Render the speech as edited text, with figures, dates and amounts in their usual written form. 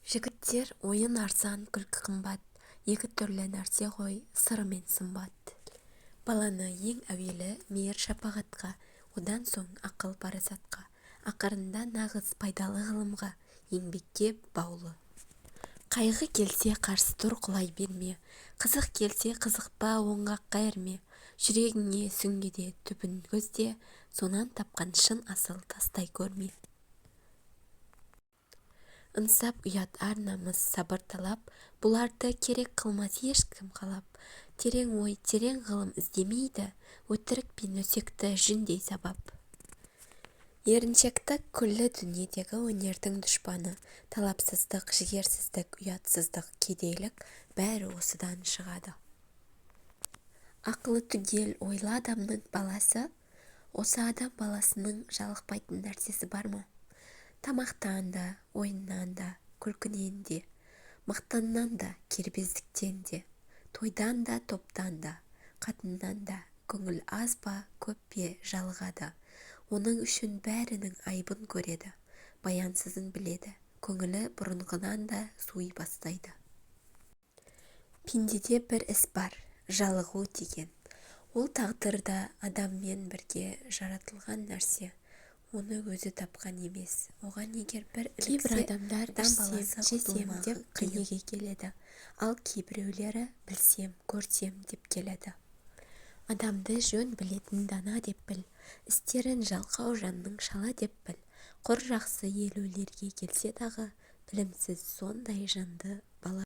Жігіттер ойын арзан, күлкі қымбат, екі түрлі нәрсе ғой, сыры мен сымбат. Баланы ең әуелі мейір шапағатқа, одан соң ақыл парасатқа, ақырында нағыз пайдалы ғылымға, еңбекке баулы. Қайғы келсе қарсы тұр, құлай берме, қызық келсе қызықпа, оңғаққа ерме, жүрегіңе сүңгеде түбін көзде, сонан тапқан шын асыл тастай көрме. Ынсап, ұят, ар, намыс, сабыр талап, бұларды керек қылмас ешкім қалап. Терең ой, терең ғылым іздемейді, өтірік пен өсекті жүндей сабап. Еріншектік күллі дүниедегі өнердің дұшпаны, талапсыздық, жігерсіздік, ұятсыздық, кедейлік бәрі осыдан шығады. Ақылы түгел ойлы адамның баласы, осы адам баласының жалықпайтын нәрсесі бар ма? Тамақтан да, ойыннан да, күлкінен де, мақтаннан да, кербездіктен де, тойдан да, топтан да, қатыннан да, көңіл аз ба, көп пе жалығады. Оның үшін бәрінің айбын көреді, баянсызын біледі, көңілі бұрынғынан да суи бастайды. Пендеде бір іс бар, жалығу деген. Ол тағдырда адаммен бірге жаратылған нәрсе. Оны өзі тапқан емес. Оған егер бір кейбір адамдар ішсем, жесем деп қиеге келеді. Ал кейбіреулері білсем, көрсем деп келеді. Адамды жөн білетін дана деп біл. Істерін жалқау жанның шала деп біл. Құр жақсы елулерге келсе дағы, білімсіз сондай жанды бала.